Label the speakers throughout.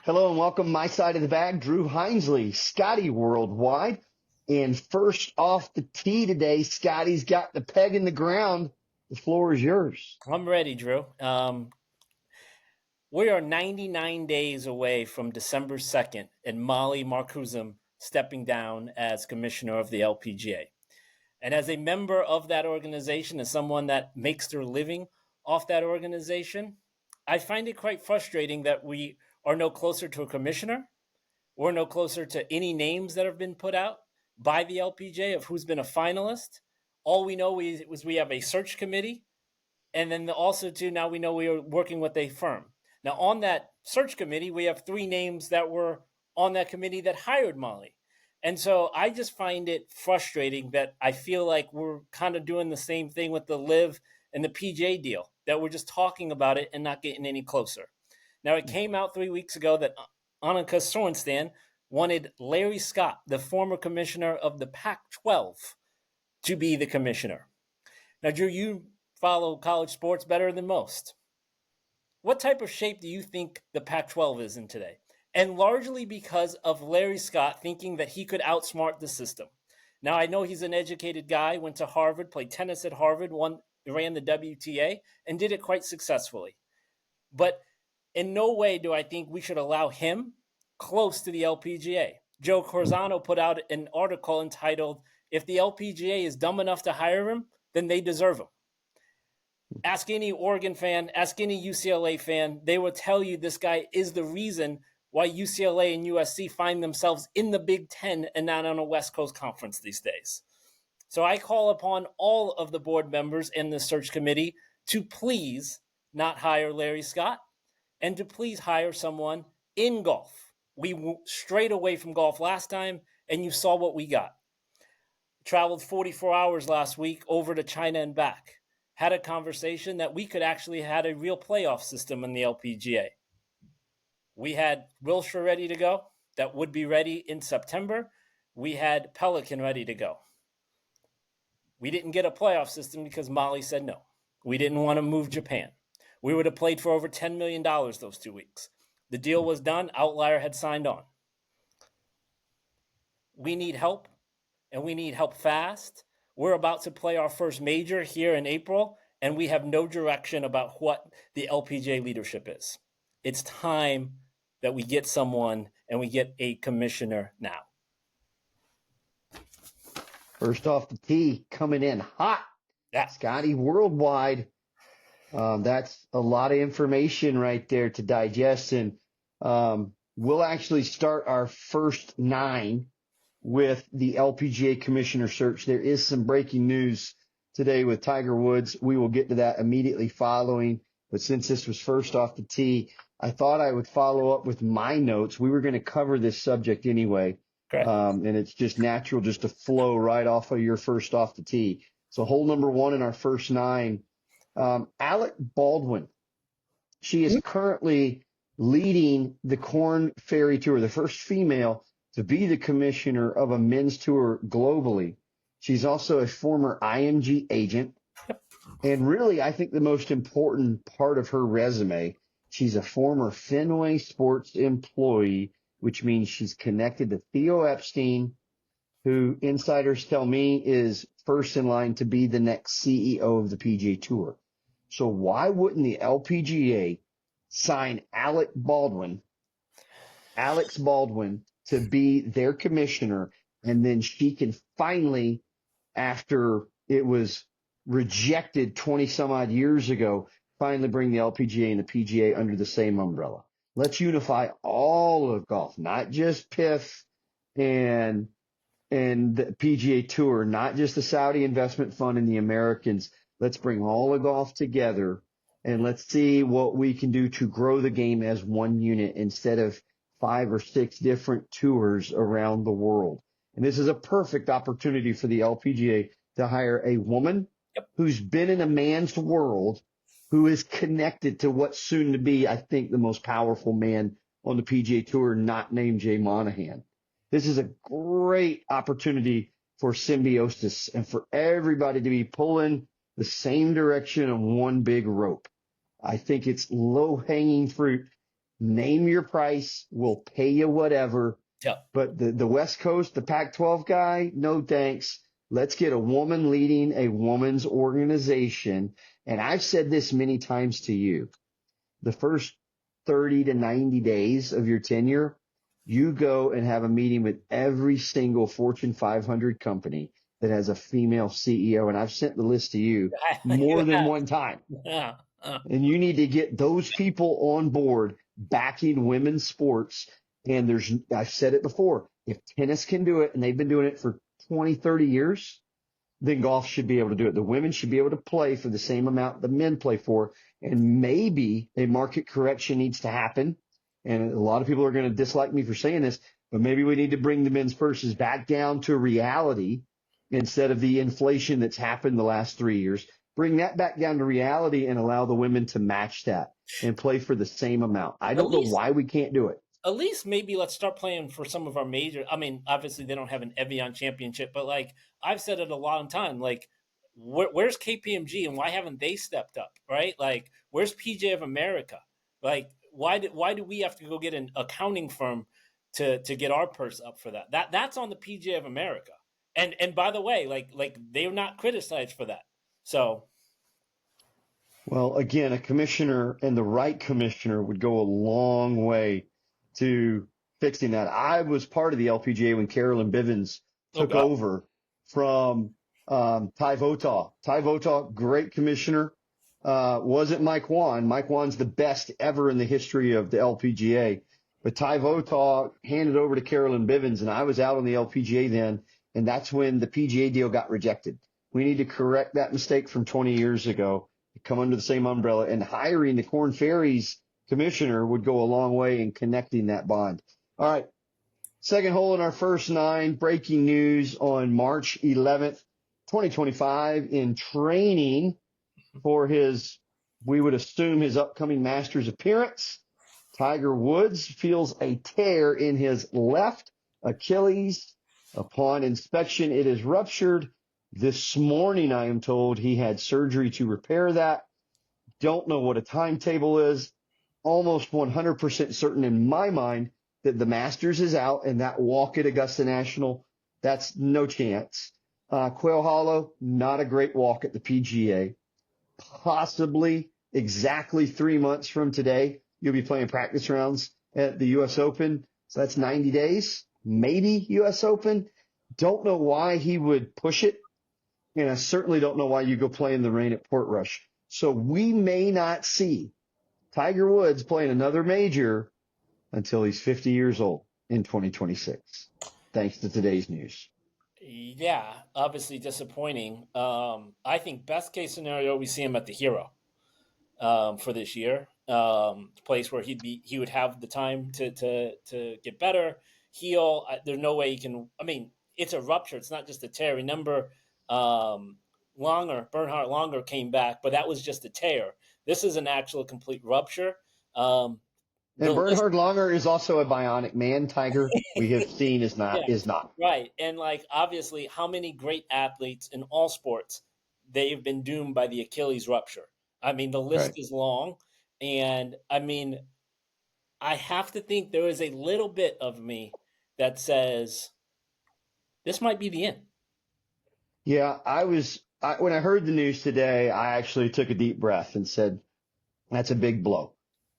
Speaker 1: Hello and welcome. My side of the bag, Drew Hinesley, Scotty Worldwide. And first off the tee today, Scotty's got the peg in the ground. The floor is yours.
Speaker 2: I'm ready, Drew. We are 99 days away from December 2nd and Molly Marcousem stepping down as commissioner of the LPGA. And as a member of that organization, as someone that makes their living off that organization, I find it quite frustrating that we are no closer to a commissioner. We're no closer to any names that have been put out by the LPGA of who's been a finalist. All we know is we have a search committee, and then also too now we know we are working with a firm. Now on that search committee, we have three names that were on that committee that hired Molly. And so I just find it frustrating that I feel like we're kind of doing the same thing with the Live and the PJ deal, that we're just talking about it and not getting any closer. Now, it came out 3 weeks ago that Annika Sorenstam wanted Larry Scott, the former commissioner of the Pac 12, to be the commissioner. Now, Drew, you follow college sports better than most. What type of shape do you think the Pac 12 is in today? And largely because of Larry Scott thinking that he could outsmart the system. Now, I know he's an educated guy, went to Harvard, played tennis at Harvard, ran the WTA, and did it quite successfully. But in no way do I think we should allow him close to the LPGA. Joe Corzano put out an article entitled, "If the LPGA is dumb enough to hire him, then they deserve him." Ask any Oregon fan, ask any UCLA fan, they will tell you this guy is the reason why UCLA and USC find themselves in the Big Ten and not on a West Coast conference these days. So I call upon all of the board members and the search committee to please not hire Larry Scott and to please hire someone in golf. We strayed away from golf last time, and you saw what we got. Traveled 44 hours last week over to China and back. Had a conversation that we could actually had a real playoff system in the LPGA. We had Wilshire ready to go. That would be ready in September. We had Pelican ready to go. We didn't get a playoff system because Molly said no. We didn't want to move Japan. We would have played for over $10 million those 2 weeks. The deal was done. Outlier had signed on. We need help, and we need help fast. We're about to play our first major here in April, and we have no direction about what the LPGA leadership is. It's time that we get someone and we get a commissioner now.
Speaker 1: First off the tee, coming in hot.
Speaker 2: Yeah.
Speaker 1: Scotty Worldwide. That's a lot of information right there to digest. And we'll actually start our first 9 with the LPGA commissioner search. There is some breaking news today with Tiger Woods. We will get to that immediately following. But since this was first off the tee, I thought I would follow up with my notes. We were going to cover this subject anyway. And it's just natural just to flow right off of your first off the tee. So hole number 1 in our first 9, Alec Baldwin. She is currently leading the Korn Ferry Tour, the first female to be the commissioner of a men's tour globally. She's also a former IMG agent. And really, I think the most important part of her resume, she's a former Fenway Sports employee, which means she's connected to Theo Epstein, who insiders tell me is first in line to be the next CEO of the PGA Tour. So why wouldn't the LPGA sign Alex Baldwin, to be their commissioner, and then she can finally, after it was rejected 20 some odd years ago, finally bring the LPGA and the PGA under the same umbrella. Let's unify all of golf, not just PIF and the PGA Tour, not just the Saudi investment fund and the Americans. Let's bring all of golf together and let's see what we can do to grow the game as one unit instead of 5 or 6 different tours around the world. And this is a perfect opportunity for the LPGA to hire a woman who's been in a man's world, who is connected to what's soon to be, I think, the most powerful man on the PGA Tour, not named Jay Monahan. This is a great opportunity for symbiosis and for everybody to be pulling the same direction on one big rope. I think it's low-hanging fruit. Name your price. We'll pay you whatever.
Speaker 2: Yeah.
Speaker 1: But the West Coast, the Pac-12 guy, no thanks. Let's get a woman leading a woman's organization. And I've said this many times to you. The first 30 to 90 days of your tenure, you go and have a meeting with every single Fortune 500 company that has a female CEO. And I've sent the list to you more than one time.
Speaker 2: Yeah.
Speaker 1: And you need to get those people on board backing women's sports. And I've said it before, if tennis can do it and they've been doing it for 20, 30 years, then golf should be able to do it. The women should be able to play for the same amount the men play for. And maybe a market correction needs to happen. And a lot of people are going to dislike me for saying this, but maybe we need to bring the men's purses back down to reality instead of the inflation that's happened the last 3 years. Bring that back down to reality and allow the women to match that and play for the same amount. I don't know why we can't do it.
Speaker 2: At least maybe let's start playing for some of our major. I mean, obviously they don't have an Evian championship, but like I've said it a long time, like where's KPMG and why haven't they stepped up, right? Like where's PJ of America? Like why do we have to go get an accounting firm to get our purse up for that? That's on the PJ of America. And by the way, like they're not criticized for that. So
Speaker 1: well, again, a commissioner and the right commissioner would go a long way to fixing that. I was part of the LPGA when Carolyn Bivens took over from Ty Votaw. Ty Votaw, great commissioner. Wasn't Mike Wan. Mike Wan's the best ever in the history of the LPGA. But Ty Votaw handed over to Carolyn Bivens, and I was out on the LPGA then, and that's when the PGA deal got rejected. We need to correct that mistake from 20 years ago, come under the same umbrella, and hiring the Korn Ferries commissioner would go a long way in connecting that bond. All right. Second hole in our first 9, breaking news on March 11th, 2025 in training for we would assume his upcoming Masters appearance. Tiger Woods feels a tear in his left Achilles. Upon inspection, it is ruptured. This morning, I am told he had surgery to repair that. Don't know what a timetable is. Almost 100% certain in my mind that the Masters is out and that walk at Augusta National, that's no chance. Quail Hollow, not a great walk at the PGA. Possibly exactly 3 months from today, you'll be playing practice rounds at the U.S. Open. So that's 90 days, maybe U.S. Open. Don't know why he would push it. And I certainly don't know why you go play in the rain at Portrush. So we may not see Tiger Woods playing another major until he's 50 years old in 2026, thanks to today's news.
Speaker 2: Yeah, obviously disappointing. I think best case scenario, we see him at the Hero for this year, place where he would have the time to get better, heal. There's no way he can. I mean, it's a rupture. It's not just a tear. Remember, Bernhard Longer came back, but that was just a tear. This is an actual complete rupture.
Speaker 1: And Bernhard Langer is also a bionic man, Tiger. We have seen is not.
Speaker 2: Right. And like, obviously, how many great athletes in all sports, they've been doomed by the Achilles rupture. I mean, the list is long. And I mean, I have to think there is a little bit of me that says this might be the end.
Speaker 1: Yeah, when I heard the news today, I actually took a deep breath and said, that's a big blow.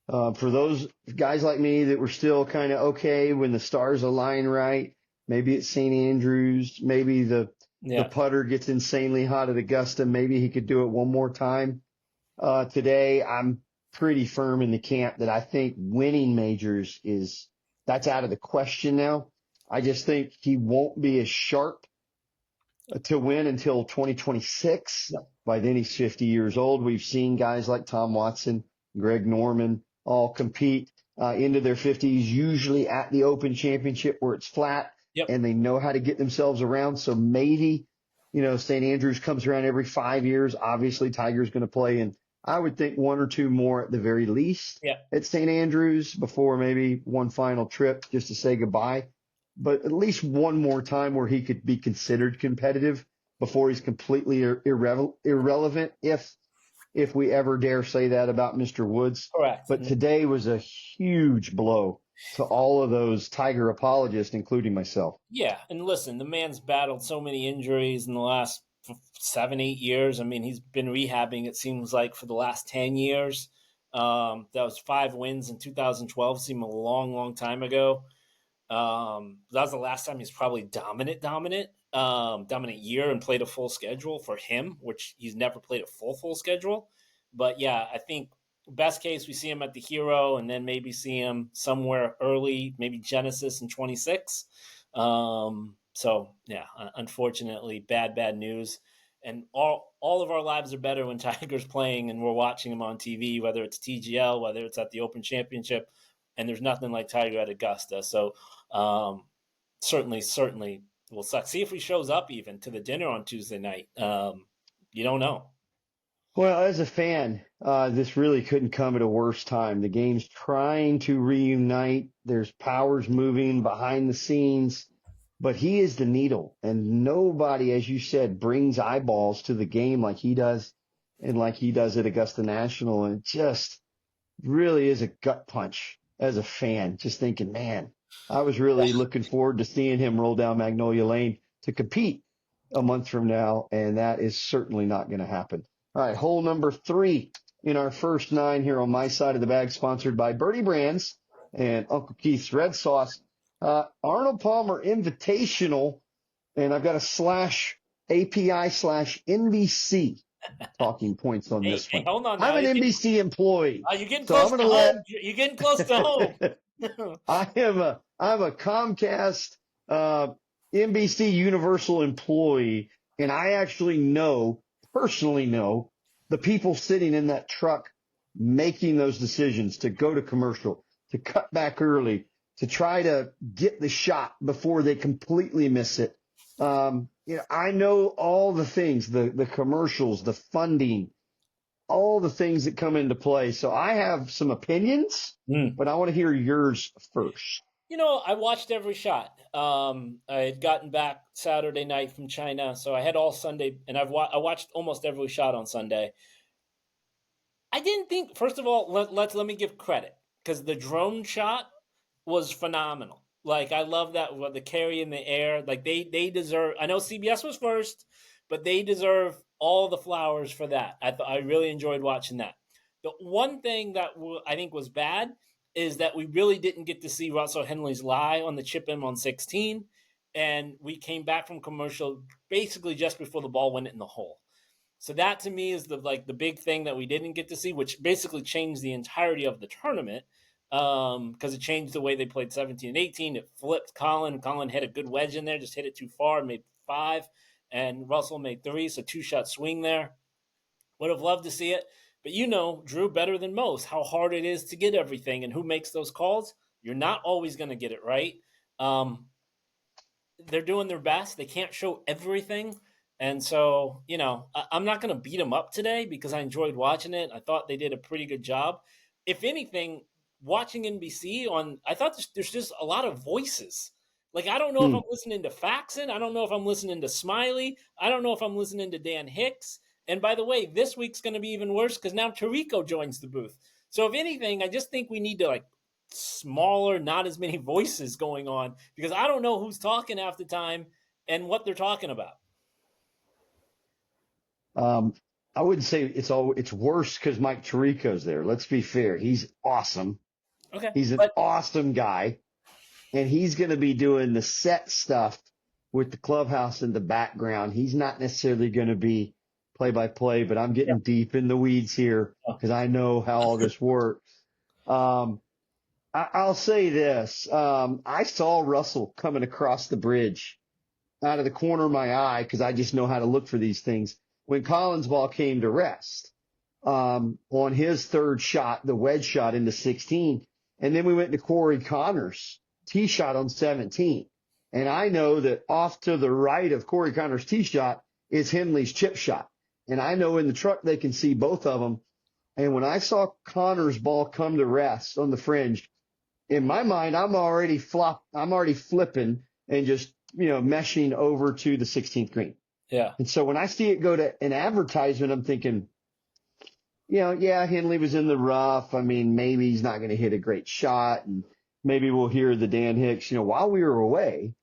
Speaker 1: For those guys like me that were still kind of okay when the stars align right, maybe it's St. Andrews, maybe the putter gets insanely hot at Augusta, maybe he could do it one more time. Today, I'm pretty firm in the camp that I think winning majors that's out of the question now. I just think he won't be as sharp to win until 2026. By then he's 50 years old. We've seen guys like Tom Watson, Greg Norman all compete into their 50s, usually at the Open Championship where it's flat and they know how to get themselves around. So maybe, St. Andrews comes around every 5 years. Obviously, Tiger's going to play in, I would think, 1 or 2 more at the very least at St. Andrews before maybe one final trip just to say goodbye. But at least one more time where he could be considered competitive before he's completely irrelevant if if we ever dare say that about Mr. Woods.
Speaker 2: Correct.
Speaker 1: But today was a huge blow to all of those Tiger apologists, including myself.
Speaker 2: Yeah, and listen, the man's battled so many injuries in the last 7, 8 years. I mean, he's been rehabbing, it seems like, for the last 10 years. That was 5 wins in 2012, seemed a long, long time ago. That was the last time he's probably dominant year and played a full schedule for him, which he's never played a full schedule. But yeah, I think best case we see him at the Hero, and then maybe see him somewhere early, maybe Genesis in 26. So yeah, unfortunately, bad news. And all of our lives are better when Tiger's playing and we're watching him on TV, whether it's TGL, whether it's at the Open Championship, and there's nothing like Tiger at Augusta. So certainly will suck. See if he shows up even to the dinner on Tuesday night. You don't know.
Speaker 1: Well, as a fan, this really couldn't come at a worse time. The game's trying to reunite. There's powers moving behind the scenes, but he is the needle, and nobody, as you said, brings eyeballs to the game like he does and like he does at Augusta National. And it just really is a gut punch as a fan, just thinking, man, I was really looking forward to seeing him roll down Magnolia Lane to compete a month from now, and that is certainly not going to happen. All right, hole number 3 in our first 9 here on my side of the bag, sponsored by Birdie Brands and Uncle Keith's Red Sauce. Arnold Palmer Invitational, and I've got a /API/NBC talking points on this one.
Speaker 2: Hold on now.
Speaker 1: I'm an NBC employee.
Speaker 2: You're getting close to home. You're getting close to home.
Speaker 1: I'm a Comcast NBC Universal employee, and I actually personally know the people sitting in that truck making those decisions to go to commercial, to cut back early, to try to get the shot before they completely miss it. I know all the things, the commercials, the funding, all the things that come into play. So I have some opinions, but I want to hear yours first.
Speaker 2: I watched every shot. I had gotten back Saturday night from China, so I had all Sunday, and I watched almost every shot on Sunday. I didn't think, first of all, let me give credit, because the drone shot was phenomenal. Like, I love that, the carry in the air. Like, they deserve, I know CBS was first, but they deserve all the flowers for that. I really enjoyed watching that. The one thing that I think was bad is that we really didn't get to see Russell Henley's lie on the chip in on 16, and we came back from commercial basically just before the ball went in the hole. So that to me is the big thing that we didn't get to see, which basically changed the entirety of the tournament, because it changed the way they played 17 and 18. It flipped Colin. Colin hit a good wedge in there, just hit it too far, made 5, and Russell made 3, so 2-shot swing there. Would have loved to see it. But Drew, better than most, how hard it is to get everything and who makes those calls. You're not always going to get it right. They're doing their best. They can't show everything. And so, I'm not going to beat them up today because I enjoyed watching it. I thought they did a pretty good job. If anything, watching NBC I thought there's just a lot of voices. Like, I don't know if I'm listening to Faxon. I don't know if I'm listening to Smiley. I don't know if I'm listening to Dan Hicks. And by the way, this week's going to be even worse because now Tirico joins the booth. So if anything, I just think we need to smaller, not as many voices going on, because I don't know who's talking half the time and what they're talking about.
Speaker 1: I wouldn't say it's worse because Mike Tirico's there. Let's be fair. He's awesome.
Speaker 2: Okay.
Speaker 1: He's an awesome guy, and he's going to be doing the set stuff with the clubhouse in the background. He's not necessarily going to be play-by-play, but I'm getting deep in the weeds here because I know how all this works. I'll say this. I saw Russell coming across the bridge out of the corner of my eye because I just know how to look for these things. When Colin's ball came to rest on his third shot, the wedge shot into 16, and then we went to Corey Connors' tee shot on 17. And I know that off to the right of Corey Connors' tee shot is Henley's chip shot. And I know in the truck they can see both of them. And when I saw Connor's ball come to rest on the fringe, in my mind, I'm already flipping and just, meshing over to the 16th green.
Speaker 2: Yeah.
Speaker 1: And so when I see it go to an advertisement, I'm thinking, yeah, Henley was in the rough. I mean, maybe he's not going to hit a great shot, and maybe we'll hear the Dan Hicks, while we were away.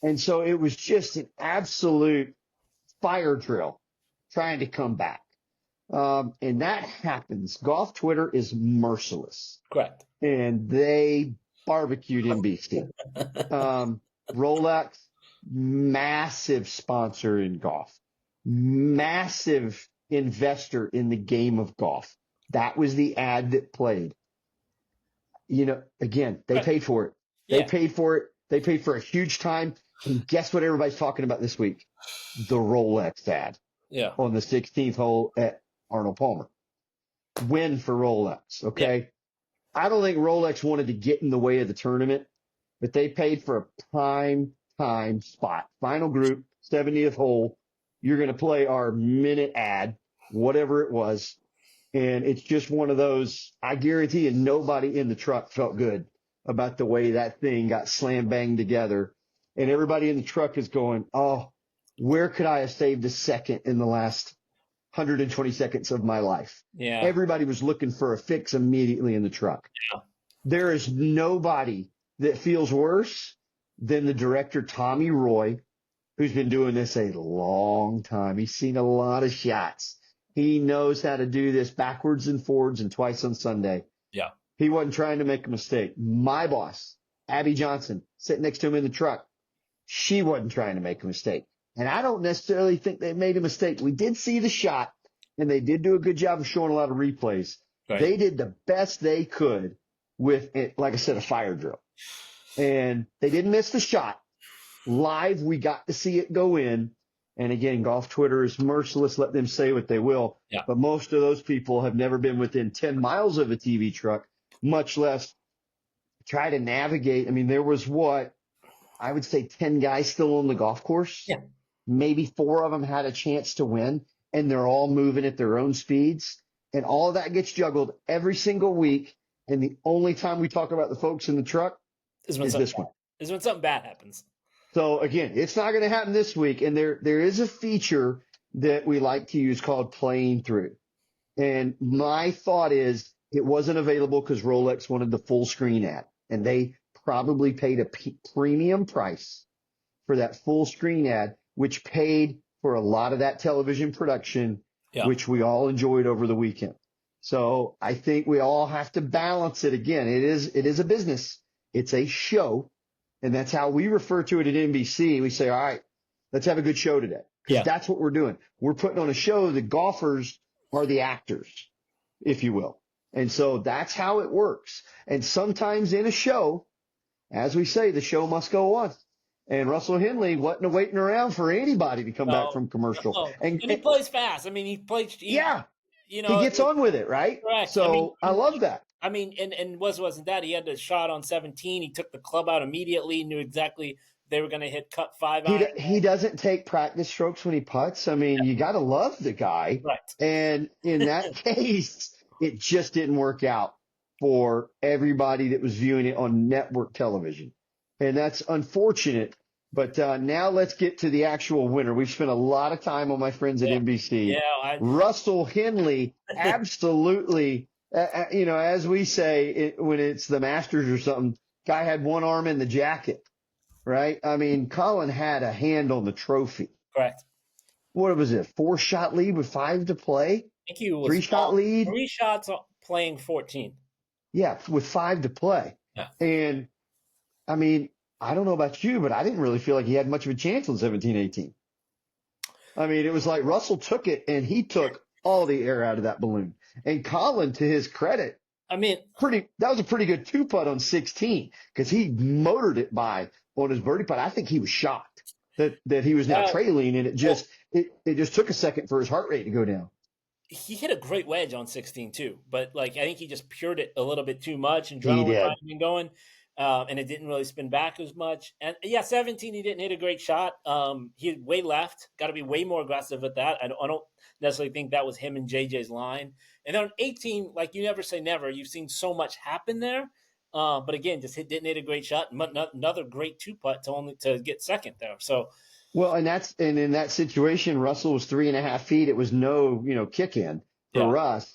Speaker 1: And so it was just an absolute fire drill trying to come back. And that happens. Golf Twitter is merciless,
Speaker 2: Correct.
Speaker 1: and they barbecued NBC. Rolex, massive sponsor in golf, massive investor in the game of golf. That was the ad that played. Again, they paid for it. They
Speaker 2: Yeah.
Speaker 1: paid for it. They paid for a huge time. And guess what everybody's talking about this week? The Rolex ad
Speaker 2: Yeah.
Speaker 1: on the 16th hole at Arnold Palmer. Win for Rolex, okay? I don't think Rolex wanted to get in the way of the tournament, but they paid for a prime time spot. Final group, 70th hole. You're going to play our minute ad, whatever it was. And it's just one of those, I guarantee you, nobody in the truck felt good about the way that thing got slam banged together. And everybody in the truck is going, oh, where could I have saved a second in the last 120 seconds of my life?
Speaker 2: Yeah.
Speaker 1: Everybody was looking for a fix immediately in the truck.
Speaker 2: Yeah.
Speaker 1: There is nobody that feels worse than the director, Tommy Roy, who's been doing this a long time. He's seen a lot of shots. He knows how to do this backwards and forwards and twice on Sunday.
Speaker 2: Yeah.
Speaker 1: He wasn't trying to make a mistake. My boss, Abby Johnson, sitting next to him in the truck, she wasn't trying to make a mistake. And I don't necessarily think they made a mistake. We did see the shot, and they did do a good job of showing a lot of replays.
Speaker 2: Right.
Speaker 1: They did the best they could with it, like I said, a fire drill. And they didn't miss the shot. Live, we got to see it go in. And again, Golf Twitter is merciless. Let them say what they will.
Speaker 2: Yeah.
Speaker 1: But most of those people have never been within 10 miles of a TV truck, much less try to navigate. I mean, there was I would say 10 guys still on the golf course.
Speaker 2: Yeah.
Speaker 1: Maybe 4 of them had a chance to win, and they're all moving at their own speeds. And all of that gets juggled every single week. And the only time we talk about the folks in the truck is this one.
Speaker 2: Is when something bad happens.
Speaker 1: So again, it's not going to happen this week. And there is a feature that we like to use called playing through. And my thought is it wasn't available because Rolex wanted the full screen ad, and they probably paid a premium price for that full screen ad, which paid for a lot of that television production, which we all enjoyed over the weekend. So I think we all have to balance it again. It is a business. It's a show. And that's how we refer to it at NBC. We say, all right, let's have a good show today. Because that's what we're doing. We're putting on a show. The golfers are the actors, if you will. And so that's how it works. And sometimes in a show, as we say, the show must go on. And Russell Henley wasn't waiting around for anybody to come back from commercial.
Speaker 2: No. And he plays fast. I mean, he gets
Speaker 1: on with it, right?
Speaker 2: Correct.
Speaker 1: So I love that.
Speaker 2: I mean, and wasn't that he had the shot on 17. He took the club out immediately, knew exactly they were going to hit cut 5 iron.
Speaker 1: He doesn't take practice strokes when he putts. I mean, you got to love the guy.
Speaker 2: Right.
Speaker 1: And in that case, it just didn't work out for everybody that was viewing it on network television. And that's unfortunate. But now let's get to the actual winner. We've spent a lot of time on my friends at NBC.
Speaker 2: Yeah,
Speaker 1: Russell Henley, absolutely. As we say, when it's the Masters or something, guy had one arm in the jacket, right? I mean, Colin had a hand on the trophy.
Speaker 2: Correct.
Speaker 1: What was it? 4-shot lead with 5 to play?
Speaker 2: I think he was
Speaker 1: 3-shot lead?
Speaker 2: 3 shots playing 14.
Speaker 1: Yeah, with 5 to play.
Speaker 2: Yeah.
Speaker 1: And, I mean, I don't know about you, but I didn't really feel like he had much of a chance on 17-18. I mean, it was like Russell took it, and he took all the air out of that balloon. And Colin, to his credit,
Speaker 2: I mean,
Speaker 1: that was a pretty good 2-putt on 16 because he motored it by on his birdie putt. I think he was shocked that he was now trailing, and it just took a second for his heart rate to go down.
Speaker 2: He hit a great wedge on 16 too, but I think he just pured it a little bit too much and adrenaline been going, and it didn't really spin back as much. And 17, he didn't hit a great shot. He had way left. Got to be way more aggressive at that. I don't necessarily think that was him and JJ's line. And then on 18, you never say never. You've seen so much happen there. But again, didn't hit a great shot. Another great 2-putt to get second there. So,
Speaker 1: well, and in that situation, Russell was 3.5 feet. It was no, kick in for Russ.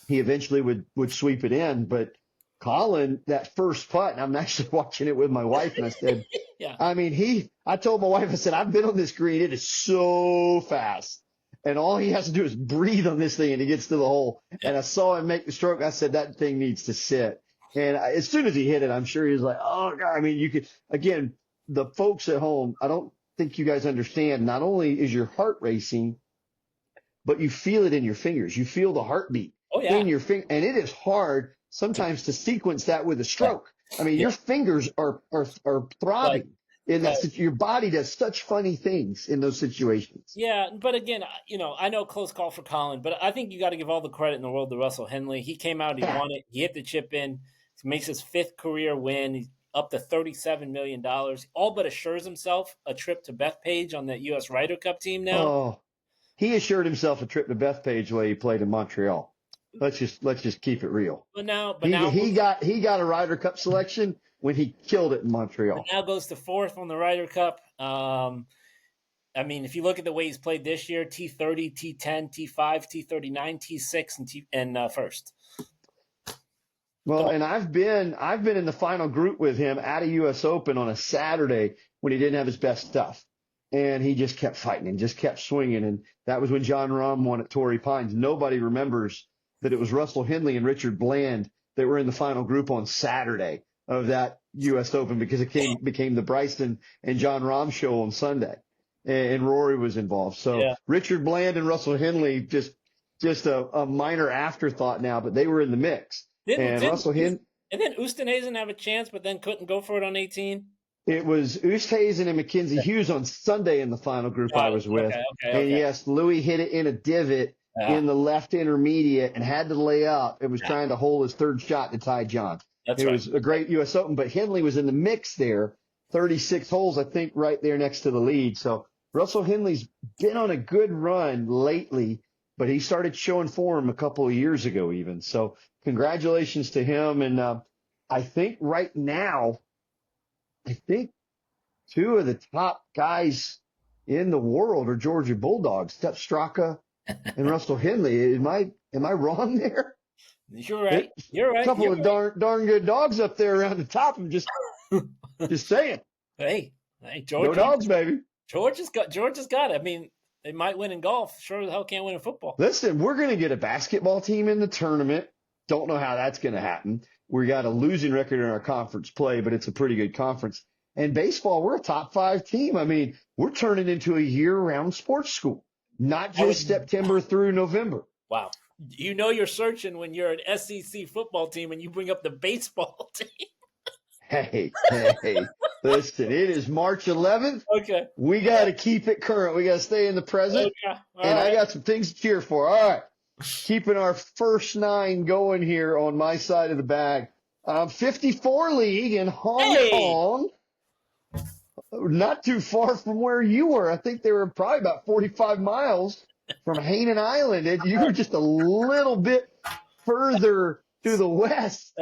Speaker 1: he eventually would sweep it in. But Colin, that first putt, and I'm actually watching it with my wife, and I said,
Speaker 2: Yeah.
Speaker 1: I mean, I told my wife, I said, I've been on this green. It is so fast. And all he has to do is breathe on this thing and he gets to the hole.
Speaker 2: Yeah.
Speaker 1: And I saw him make the stroke. I said, that thing needs to sit. And as soon as he hit it, I'm sure he was like, oh, God. I mean, you could, again, the folks at home, I don't think you guys understand. Not only is your heart racing, but you feel it in your fingers. You feel the heartbeat
Speaker 2: Oh, yeah.
Speaker 1: in your finger. And it is hard sometimes to sequence that with a stroke. I mean, your fingers are throbbing in that. Your body does such funny things in those situations.
Speaker 2: Yeah, but again, I know close call for Colin, but I think you got to give all the credit in the world to Russell Henley. He came out, he won it, he hit the chip in, he makes his 5th career win. He's up to $37 million. All but assures himself a trip to Bethpage on the U.S. Ryder Cup team now.
Speaker 1: Oh, he assured himself a trip to Bethpage while he played in Montreal. Let's just keep it real.
Speaker 2: But now
Speaker 1: he got a Ryder Cup selection when he killed it in Montreal.
Speaker 2: Now goes to 4th on the Ryder Cup. I mean, if you look at the way he's played this year, T30, T10, T5, T39, T6, and first.
Speaker 1: Well, and I've been in the final group with him at a U.S. Open on a Saturday when he didn't have his best stuff. And he just kept fighting and just kept swinging. And that was when Jon Rahm won at Torrey Pines. Nobody remembers that it was Russell Henley and Richard Bland that were in the final group on Saturday of that U.S. Open because it became the Bryson and Jon Rahm show on Sunday. And Rory was involved. So Richard Bland and Russell Henley, just a minor afterthought now, but they were in the mix. And then
Speaker 2: Oosthuizen have a chance, but then couldn't go for it on 18.
Speaker 1: It was Oosthuizen and Mackenzie Hughes on Sunday in the final group I was with. And yes, Louis hit it in a divot in the left intermediate and had to lay up. It was trying to hold his third shot to tie John. It was a great U.S. Open, but Henley was in the mix there, 36 holes, I think, right there next to the lead. So Russell Henley's been on a good run lately, but he started showing form a couple of years ago even. So congratulations to him. And I think right now, two of the top guys in the world are Georgia Bulldogs, Sepp Straka and Russell Henley. Am I wrong there?
Speaker 2: You're right. You're right.
Speaker 1: A couple of darn good dogs up there around the top. I'm just saying.
Speaker 2: Hey, Georgia.
Speaker 1: Go Dogs, baby.
Speaker 2: Georgia's got it. I mean, they might win in golf. Sure the hell can't win in football.
Speaker 1: Listen, we're going to get a basketball team in the tournament. Don't know how that's going to happen. We got a losing record in our conference play, but it's a pretty good conference. And baseball, we're a top 5 team. I mean, we're turning into a year-round sports school, not just September through November.
Speaker 2: Wow. You know you're searching when you're an SEC football team and you bring up the baseball team.
Speaker 1: Hey, listen, it is March 11th.
Speaker 2: Okay.
Speaker 1: We got to keep it current. We got to stay in the present.
Speaker 2: Okay.
Speaker 1: I got some things to cheer for. All right. Keeping our first 9 going here on my side of the bag. 54 League in Hong Kong. Not too far from where you were. I think they were probably about 45 miles from Hainan Island. And you were just a little bit further to the west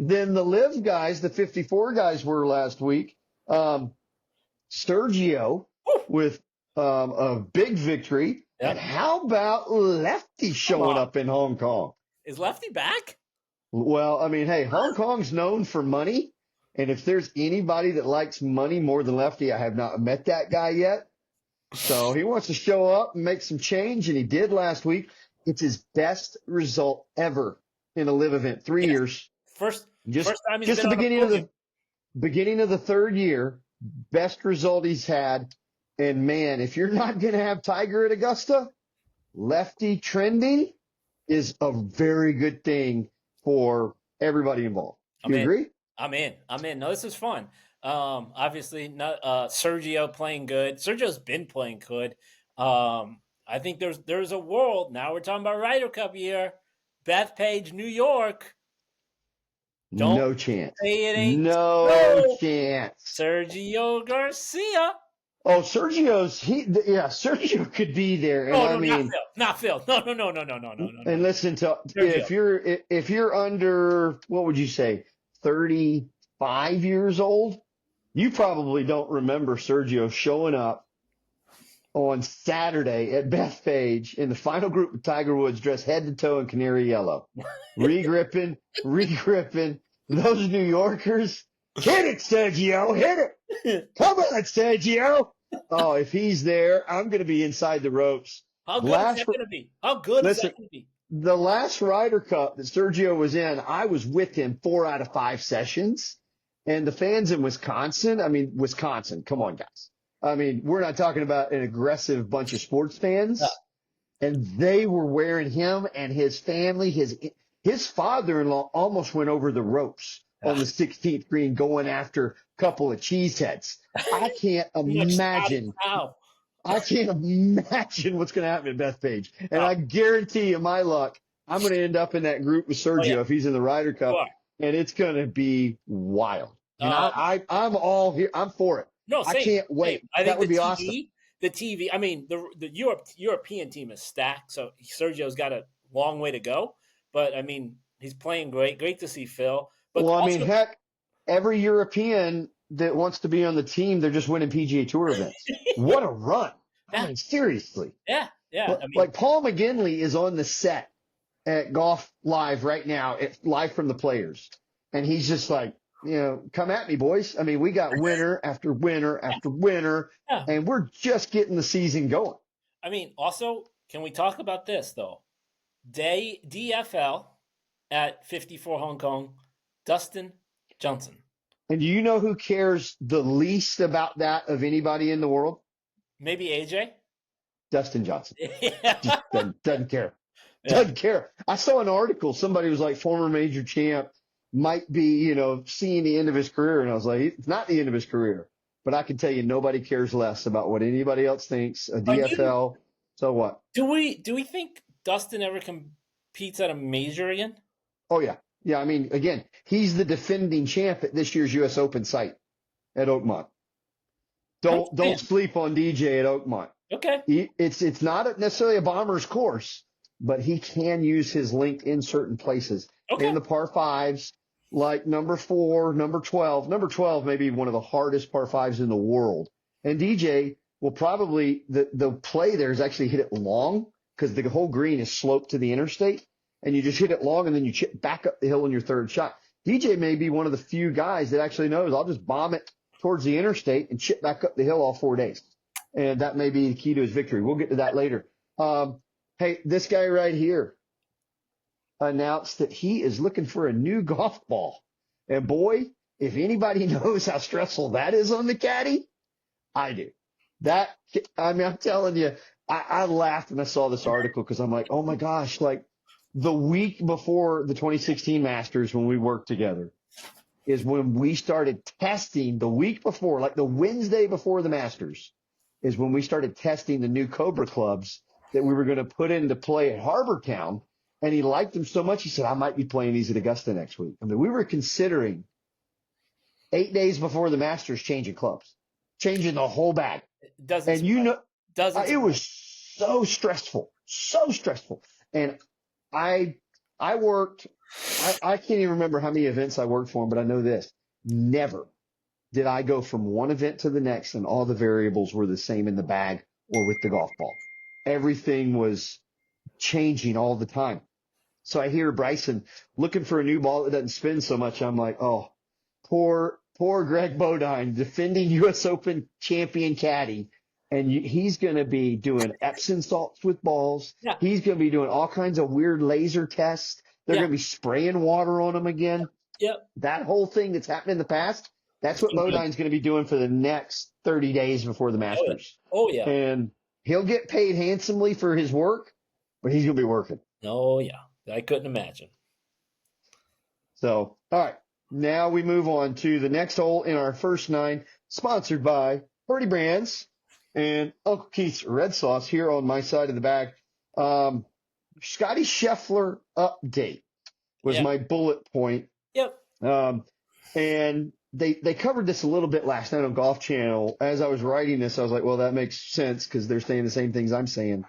Speaker 1: than the Live guys, the 54 guys were last week. Sergio with a big victory. Yep. And how about Lefty showing up in Hong Kong?
Speaker 2: Is Lefty back?
Speaker 1: Well, I mean, hey, Hong Kong's known for money. And if there's anybody that likes money more than Lefty, I have not met that guy yet. So he wants to show up and make some change, and he did last week. It's his best result ever in a Live event. 3 years.
Speaker 2: First time he's
Speaker 1: just
Speaker 2: been
Speaker 1: the beginning of the 3rd year, best result he's had. And man, if you're not going to have Tiger at Augusta, Lefty trending is a very good thing for everybody involved. Do you agree?
Speaker 2: I'm in. No, this is fun. Obviously, Sergio playing good. Sergio's been playing good. I think there's a world. Now we're talking about Ryder Cup year. Bethpage, New York.
Speaker 1: No chance.
Speaker 2: Say it ain't.
Speaker 1: No chance.
Speaker 2: Sergio Garcia.
Speaker 1: Oh, Sergio could be there. And
Speaker 2: not Phil. No.
Speaker 1: And listen to if you're under, what would you say, 35 years old, you probably don't remember Sergio showing up on Saturday at Bethpage in the final group of Tiger Woods dressed head to toe in canary yellow. Re-gripping. Those New Yorkers, hit it, Sergio, hit it. Come on, Sergio. Oh, if he's there, I'm going to be inside the ropes.
Speaker 2: How good is that going to be? How good is
Speaker 1: Listen,
Speaker 2: that going to be?
Speaker 1: the last Ryder Cup that Sergio was in, I was with him 4 out of 5 sessions. And the fans in Wisconsin, come on, guys. I mean, we're not talking about an aggressive bunch of sports fans.
Speaker 2: Yeah.
Speaker 1: And they were wearing him and his family. His father-in-law almost went over the ropes on the 16th green going after a couple of cheeseheads. I can't imagine. I can't imagine what's going to happen at Bethpage. And I guarantee you, my luck, I'm going to end up in that group with Sergio if he's in the Ryder Cup. And it's going to be wild. And I'm all here. I'm for it.
Speaker 2: No,
Speaker 1: I can't wait.
Speaker 2: I think
Speaker 1: that would be awesome.
Speaker 2: The TV, I mean, the European team is stacked, so Sergio's got a long way to go. But, I mean, he's playing great. Great to see Phil. But
Speaker 1: well, I mean, heck, every European that wants to be on the team, they're just winning PGA Tour events. What a run. I mean, seriously.
Speaker 2: Yeah.
Speaker 1: Like Paul McGinley is on the set at Golf Live right now, live from the Players. And he's just like, come at me, boys. I mean, we got winner after winner after winner, and we're just getting the season going.
Speaker 2: I mean, also, can we talk about this, though? DFL at 54 Hong Kong, Dustin Johnson.
Speaker 1: And do you know who cares the least about that of anybody in the world?
Speaker 2: Maybe AJ?
Speaker 1: Dustin Johnson. Just doesn't care. Doesn't care. I saw an article. Somebody was like, former major champ might be, seeing the end of his career. And I was like, it's not the end of his career. But I can tell you, nobody cares less about what anybody else thinks. A DFL. So what?
Speaker 2: Do we think Dustin ever competes at a major again?
Speaker 1: Oh, yeah. Yeah, I mean, again, he's the defending champ at this year's U.S. Open site at Oakmont. Don't sleep on DJ at Oakmont.
Speaker 2: Okay.
Speaker 1: It's not necessarily a bomber's course, but he can use his link in certain places.
Speaker 2: Okay.
Speaker 1: In the par fives, like number 4, number 12. Number 12 may be one of the hardest par fives in the world. And DJ will probably, the play there is actually hit it long because the whole green is sloped to the interstate. And you just hit it long and then you chip back up the hill in your third shot. DJ may be one of the few guys that actually knows I'll just bomb it towards the interstate and chip back up the hill all 4 days. And that may be the key to his victory. We'll get to that later. Hey, this guy right here announced that he is looking for a new golf ball. And boy, if anybody knows how stressful that is on the caddy, I do. I'm telling you, I laughed when I saw this article because I'm like, oh my gosh, like the week before the 2016 Masters when we worked together is when we started testing the week before, like the Wednesday before the Masters is when we started testing the new Cobra clubs that we were going to put into play at Harbor Town. And he liked them so much, he said, I might be playing these at Augusta next week. I mean, we were considering 8 days before the Masters changing clubs, changing the whole bag. It was so stressful. And I can't even remember how many events I worked for him, but I know this. Never did I go from one event to the next and all the variables were the same in the bag or with the golf ball. Everything was changing all the time. So I hear Bryson looking for a new ball that doesn't spin so much. I'm like, oh, poor Greg Bodine, defending U.S. Open champion caddy. And he's going to be doing Epsom salts with balls.
Speaker 2: Yeah.
Speaker 1: He's going to be doing all kinds of weird laser tests. They're going to be spraying water on him again.
Speaker 2: Yep.
Speaker 1: That whole thing that's happened in the past, that's what Bodine's going to be doing for the next 30 days before the Masters.
Speaker 2: Oh, yeah.
Speaker 1: And he'll get paid handsomely for his work, but he's going to be working.
Speaker 2: Oh, yeah. I couldn't imagine.
Speaker 1: So, all right. Now we move on to the next hole in our first 9, sponsored by Purdy Brands and Uncle Keith's Red Sauce here on my side of the bag. Scotty Scheffler update was my bullet point.
Speaker 2: Yep.
Speaker 1: And they covered this a little bit last night on Golf Channel. As I was writing this, I was like, well, that makes sense because they're saying the same things I'm saying.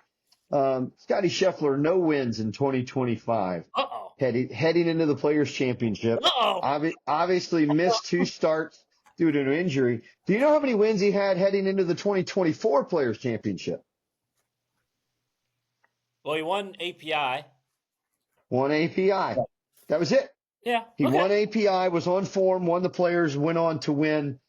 Speaker 1: Scotty Scheffler, no wins in 2025.
Speaker 2: Uh-oh.
Speaker 1: Heading into the Players Championship.
Speaker 2: Uh-oh.
Speaker 1: Obviously missed 2 starts due to an injury. Do you know how many wins he had heading into the 2024 Players Championship?
Speaker 2: Well, he won API.
Speaker 1: One API. That was it.
Speaker 2: Yeah.
Speaker 1: He
Speaker 2: Okay.
Speaker 1: won API, was on form, won the Players, went on to win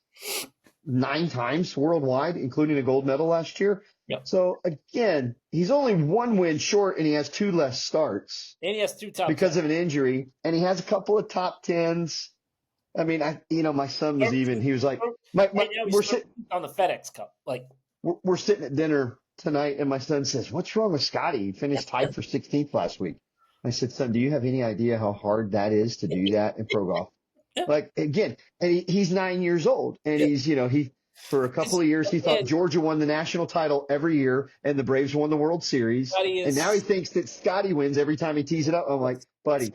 Speaker 1: 9 times worldwide, including a gold medal last year.
Speaker 2: Yep.
Speaker 1: So again, he's only 1 win short, and he has 2 less starts
Speaker 2: And he has 2 top
Speaker 1: because
Speaker 2: 10.
Speaker 1: of an injury, and he has a couple of top 10s. I mean, my son was he was like, we're sitting
Speaker 2: on the FedEx Cup. Like,
Speaker 1: we're sitting at dinner tonight, and my son says, "What's wrong with Scotty? He finished tied for 16th last week." I said, "Son, do you have any idea how hard that is to do that in pro golf?"
Speaker 2: Yeah.
Speaker 1: Like, again, and he's 9 years old, and he's, he for a couple of years he thought Georgia won the national title every year, and the Braves won the World Series, and now he thinks that Scotty wins every time he tees it up. I'm like, buddy,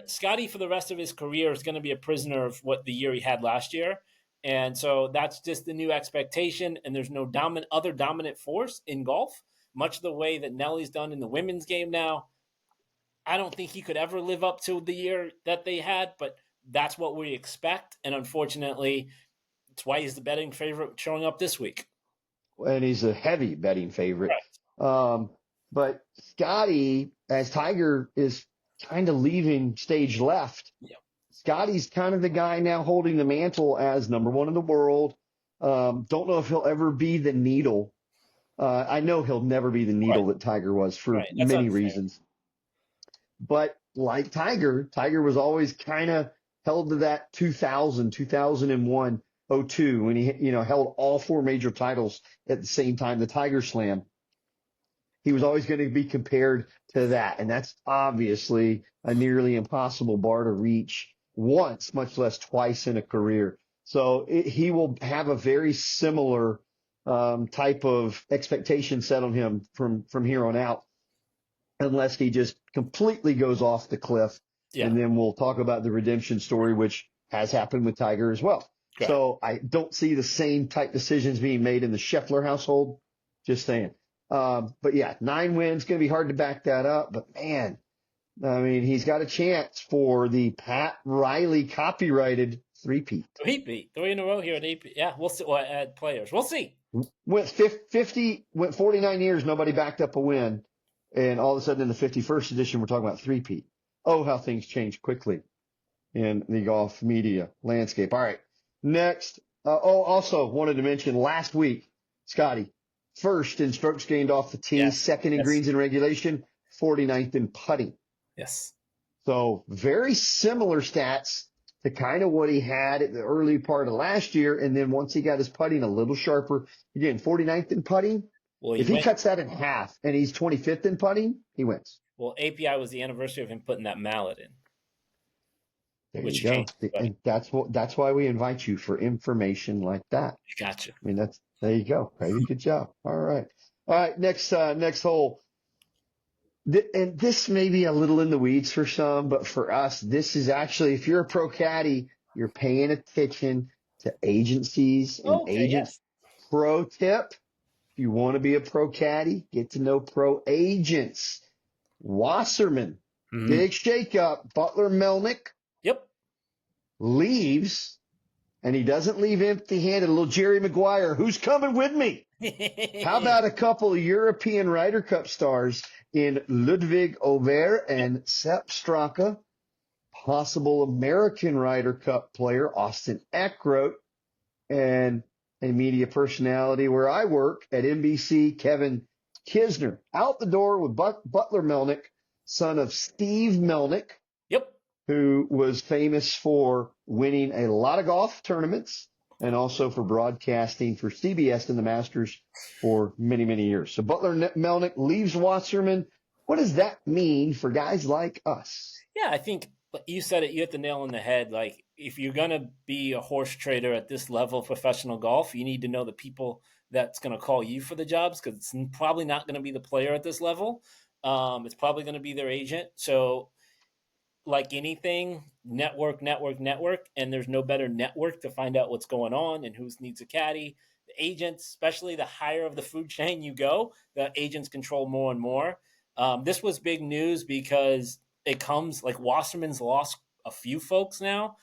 Speaker 2: Scotty for the rest of his career is going to be a prisoner of what the year he had last year. And so that's just the new expectation. And there's no other dominant force in golf, much the way that Nelly's done in the women's game now. I don't think he could ever live up to the year that they had, but that's what we expect. And unfortunately, that's why he's the betting favorite showing up this week.
Speaker 1: And he's a heavy betting favorite. Right. But Scotty, as Tiger is kind of leaving stage left, Scotty's kind of the guy now holding the mantle as number 1 in the world. Don't know if he'll ever be the needle. I know he'll never be the needle that Tiger was for many reasons. But like Tiger was always kind of held to that 2001, 02 when he held all 4 major titles at the same time, the Tiger Slam. He was always going to be compared to that, and that's obviously a nearly impossible bar to reach once, much less twice in a career. So he will have a very similar type of expectation set on him from here on out, unless he just completely goes off the cliff. Yeah. And then we'll talk about the redemption story, which has happened with Tiger as well. Okay. So I don't see the same type decisions being made in the Scheffler household. Just saying. But yeah, 9 wins, going to be hard to back that up. But man, I mean, he's got a chance for the Pat Riley copyrighted 3-peat.
Speaker 2: 3 in a row here at AP. Yeah, we'll see. Well, at Players, we'll see.
Speaker 1: Went 49 years, nobody backed up a win. And all of a sudden in the 51st edition, we're talking about 3-peat. Oh, how things change quickly in the golf media landscape. All right. Next. Also wanted to mention last week, Scotty, first in strokes gained off the tee, second in greens in regulation, 49th in putting.
Speaker 2: Yes.
Speaker 1: So very similar stats to kind of what he had at the early part of last year. And then once he got his putting a little sharper, again, 49th in putting. Well, if he cuts that in half and he's 25th in putting, he wins.
Speaker 2: Well, API was the anniversary of him putting that mallet in.
Speaker 1: There you go. And that's why we invite you for information like that.
Speaker 2: Gotcha.
Speaker 1: I mean, there you go. Very good job. All right. Next hole. And this may be a little in the weeds for some, but for us, this is actually, if you're a pro caddy, you're paying attention to agencies and agents. Yes. Pro tip. If you want to be a pro caddy, get to know pro agents. Wasserman, big shakeup. Butler Melnick leaves, and he doesn't leave empty-handed. A little Jerry Maguire, who's coming with me? How about a couple of European Ryder Cup stars in Ludwig Over and Sepp Straka? Possible American Ryder Cup player Austin Eckroat, and a media personality where I work at NBC, Kevin Kisner. Out the door with Butler Melnick, son of Steve Melnick, who was famous for winning a lot of golf tournaments and also for broadcasting for CBS in the Masters for many, many years. So Butler Melnick leaves Wasserman. What does that mean for guys like us?
Speaker 2: Yeah, I think you said it. You hit the nail on the head. Like, if you're going to be a horse trader at this level of professional golf, you need to know the people that's going to call you for the jobs, because it's probably not going to be the player at this level. It's probably going to be their agent. So like anything, network, and there's no better network to find out what's going on and who needs a caddy. The agents, especially the higher of the food chain you go, the agents control more and more. This was big news because it comes like Wasserman's lost a few folks now.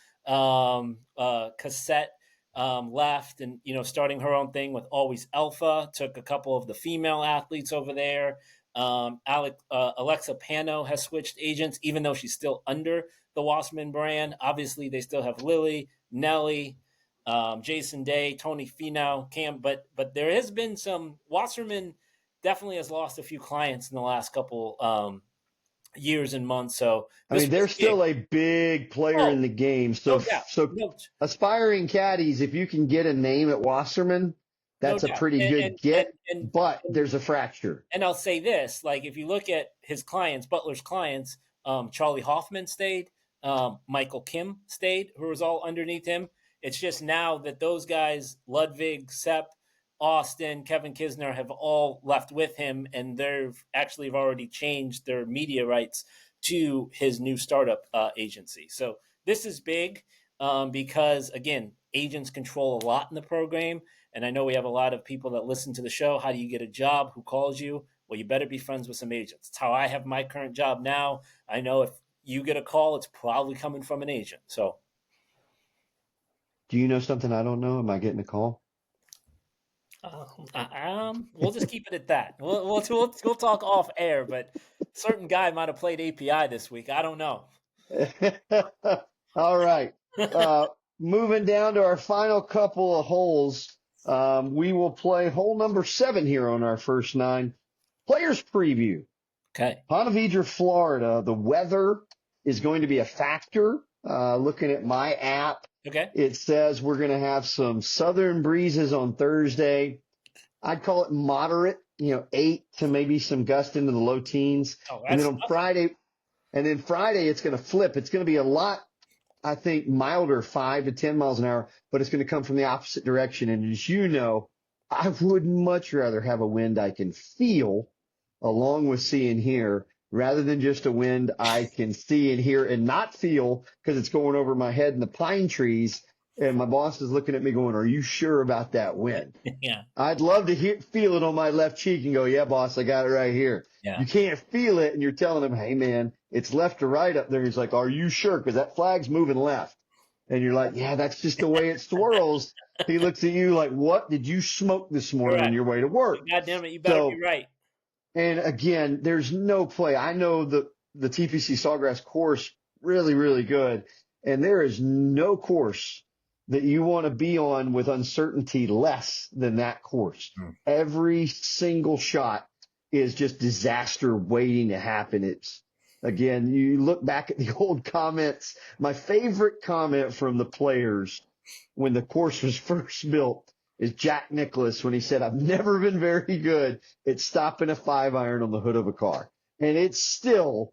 Speaker 2: Cassette left and, starting her own thing with Always Alpha, took a couple of the female athletes over there. Alexa Pano has switched agents, even though she's still under the Wasserman brand. Obviously, they still have Lily, Nelly, Jason Day, Tony Finau, Cam, but there has been some. Wasserman definitely has lost a few clients in the last couple years and months. So
Speaker 1: I mean, they're still a big player in the game. So,
Speaker 2: no doubt.
Speaker 1: Aspiring caddies, if you can get a name at Wasserman, that's a pretty good get. But there's a fracture.
Speaker 2: And I'll say this: like, if you look at his clients, Butler's clients, Charlie Hoffman stayed, Michael Kim stayed, who was all underneath him. It's just now that those guys, Ludwig, Sepp, Austin, Kevin Kisner, have all left with him, and they've actually already changed their media rights to his new startup agency. So this is big because, again, agents control a lot in the program. And I know we have a lot of people that listen to the show. How do you get a job? Who calls you? Well, you better be friends with some agents. It's how I have my current job now. I know if you get a call, it's probably coming from an agent. So,
Speaker 1: do you know something I don't know? Am I getting a call?
Speaker 2: We'll just keep it at that. We'll talk off air, but certain guy might have played API this week. I don't know.
Speaker 1: All right. Moving down to our final couple of holes. We will play hole number 7 here on our first 9. Players preview.
Speaker 2: Okay.
Speaker 1: Ponte Vedra, Florida. The weather is going to be a factor. Looking at my app,
Speaker 2: okay,
Speaker 1: it says we're going to have some southern breezes on Thursday. I'd call it moderate, 8 to maybe some gust into the low teens. And then on Friday, it's going to flip. It's going to be a lot, I think, milder, 5 to 10 miles an hour, but it's going to come from the opposite direction. And as you know, I would much rather have a wind I can feel along with see and hear rather than just a wind I can see and hear and not feel because it's going over my head in the pine trees. And my boss is looking at me going, are you sure about that wind?
Speaker 2: Yeah.
Speaker 1: I'd love to feel it on my left cheek and go, yeah, boss, I got it right here.
Speaker 2: Yeah.
Speaker 1: You can't feel it. And you're telling him, hey, man, it's left to right up there. He's like, are you sure? Because that flag's moving left. And you're like, yeah, that's just the way it swirls. He looks at you like, what did you smoke this morning on your way to work?
Speaker 2: God damn it, you better be right.
Speaker 1: And again, there's no play. I know the TPC Sawgrass course really, really good. And there is no course that you want to be on with uncertainty less than that course. Every single shot is just disaster waiting to happen. It's, again, you look back at the old comments. My favorite comment from the players when the course was first built is Jack Nicklaus when he said, I've never been very good at stopping a 5-iron on the hood of a car. And it's still,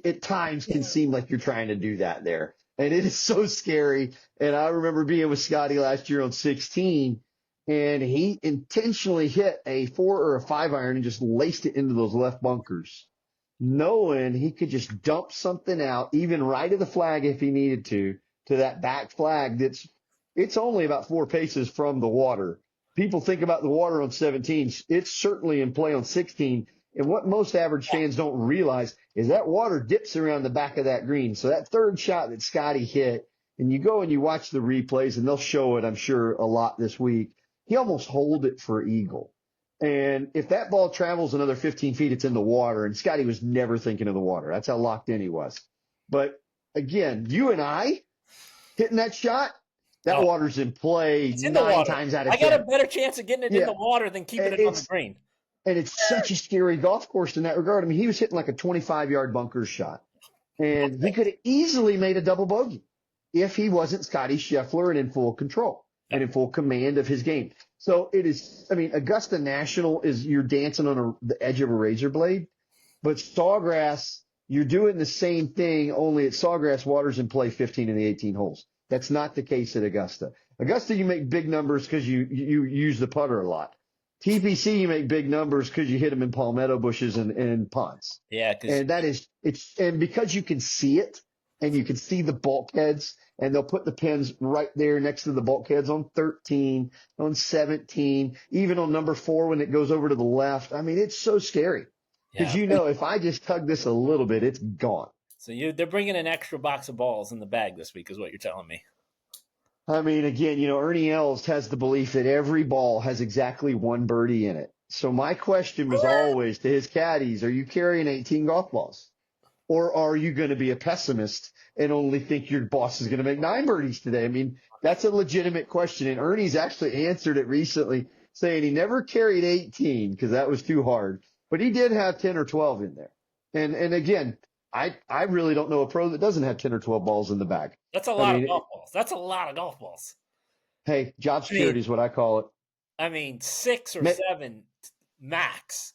Speaker 1: at times, can seem like you're trying to do that there. And it is so scary. And I remember being with Scotty last year on 16, and he intentionally hit a 4 or a 5-iron and just laced it into those left bunkers, knowing he could just dump something out, even right of the flag if he needed to that back flag it's only about 4 paces from the water. People think about the water on 17. It's certainly in play on 16. And what most average fans don't realize is that water dips around the back of that green. So that third shot that Scotty hit, and you go and you watch the replays, and they'll show it, I'm sure, a lot this week. He almost holed it for eagle. And if that ball travels another 15 feet, it's in the water. And Scotty was never thinking of the water. That's how locked in he was. But again, you and I hitting that shot, that water's in play 9 times out of 10.
Speaker 2: I got a better chance of getting it in the water than keeping it on the green.
Speaker 1: And it's such a scary golf course in that regard. I mean, he was hitting like a 25-yard bunker shot. And he could have easily made a double bogey if he wasn't Scotty Scheffler and in full control and in full command of his game. So it is, I mean, Augusta National is you're dancing on the edge of a razor blade. But Sawgrass, you're doing the same thing, only at Sawgrass, water's in play 15 in the 18 holes. That's not the case at Augusta. Augusta, you make big numbers because you use the putter a lot. TPC, you make big numbers because you hit them in palmetto bushes and ponds.
Speaker 2: Yeah.
Speaker 1: And and because you can see it and you can see the bulkheads and they'll put the pins right there next to the bulkheads on 13, on 17, even on number 4 when it goes over to the left. I mean, it's so scary because if I just tug this a little bit, it's gone.
Speaker 2: So they're bringing an extra box of balls in the bag this week is what you're telling me.
Speaker 1: I mean, again, Ernie Els has the belief that every ball has exactly one birdie in it. So my question was always to his caddies, are you carrying 18 golf balls? Or are you going to be a pessimist and only think your boss is going to make 9 birdies today? I mean, that's a legitimate question. And Ernie's actually answered it recently, saying he never carried 18 because that was too hard, but he did have 10 or 12 in there. And again, I really don't know a pro that doesn't have 10 or 12 balls in the bag.
Speaker 2: That's a
Speaker 1: I
Speaker 2: lot of
Speaker 1: mean,
Speaker 2: golf balls. That's a lot of golf balls.
Speaker 1: hey, job
Speaker 2: I mean,
Speaker 1: security is what I call it.
Speaker 2: I mean, 6 or
Speaker 1: Ma-
Speaker 2: 7 max.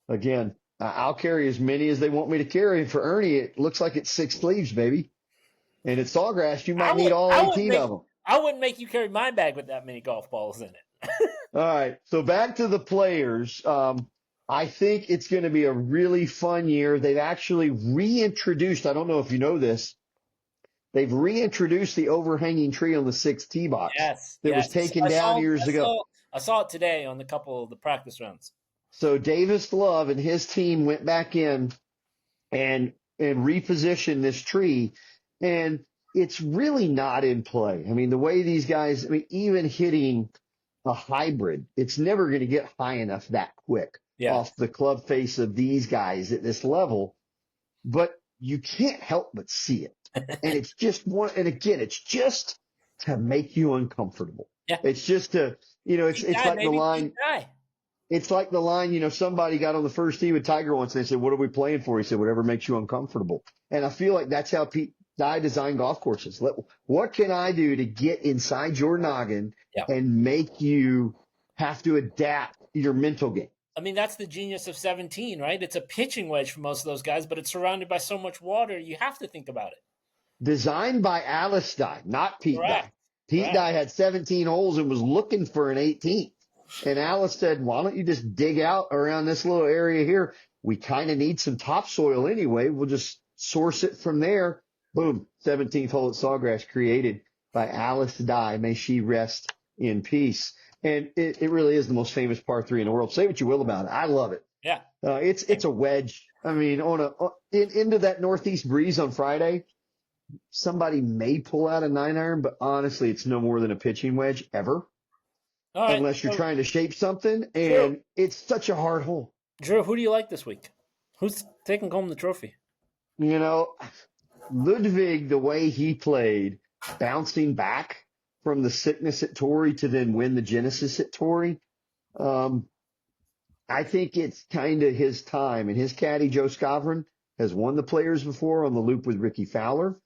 Speaker 1: Again, I'll carry as many as they want me to carry. And for Ernie, it looks like it's 6 sleeves, baby. And at Sawgrass, you might need all 18 of them.
Speaker 2: I wouldn't make you carry my bag with that many golf balls in it.
Speaker 1: All right. So back to the players. I think it's going to be a really fun year. They've actually reintroduced, I don't know if you know this, they've reintroduced the overhanging tree on the 6th tee box that was taken down years ago.
Speaker 2: I saw it today on a couple of the practice rounds.
Speaker 1: So Davis Love and his team went back in and repositioned this tree, and it's really not in play. I mean, the way these guys, I mean, even hitting a hybrid, it's never going to get high enough that quick off the club face of these guys at this level, but you can't help but see it. And it's just and again, it's just to make you uncomfortable.
Speaker 2: Yeah.
Speaker 1: It's just to, it's like the line. It's like the line, somebody got on the first tee with Tiger once and they said, what are we playing for? He said, whatever makes you uncomfortable. And I feel like that's how Pete Dye designed golf courses. What can I do to get inside your noggin and make you have to adapt your mental game?
Speaker 2: I mean, that's the genius of 17, right? It's a pitching wedge for most of those guys, but it's surrounded by so much water, you have to think about it.
Speaker 1: Designed by Alice Dye, not Pete Dye. Pete Dye had 17 holes and was looking for an 18th. And Alice said, why don't you just dig out around this little area here? We kind of need some topsoil anyway. We'll just source it from there. Boom, 17th hole at Sawgrass created by Alice Dye. May she rest in peace. And it really is the most famous par 3 in the world. Say what you will about it. I love it.
Speaker 2: Yeah.
Speaker 1: It's a wedge. I mean, into that northeast breeze on Friday, somebody may pull out a 9-iron, but honestly, it's no more than a pitching wedge ever. Right, unless you're trying to shape something, and it's such a hard hole.
Speaker 2: Drew, who do you like this week? Who's taking home the trophy?
Speaker 1: Ludwig, the way he played, bouncing back from the sickness at Torrey to then win the Genesis at Torrey, I think it's kind of his time. And his caddy, Joe Scavron, has won the Players before on the loop with Ricky Fowler.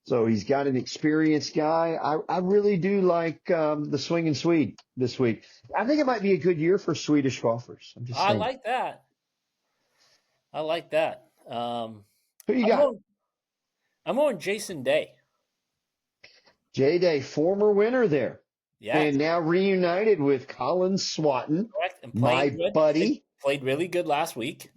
Speaker 1: So he's got an experienced guy. I really do like the swinging Swede this week. I think it might be a good year for Swedish golfers. I'm just saying.
Speaker 2: I like that.
Speaker 1: Who you got?
Speaker 2: I'm going Jason Day.
Speaker 1: J-Day, former winner there.
Speaker 2: Yeah.
Speaker 1: And now reunited with Colin Swatton, my buddy.
Speaker 2: Played really good last week.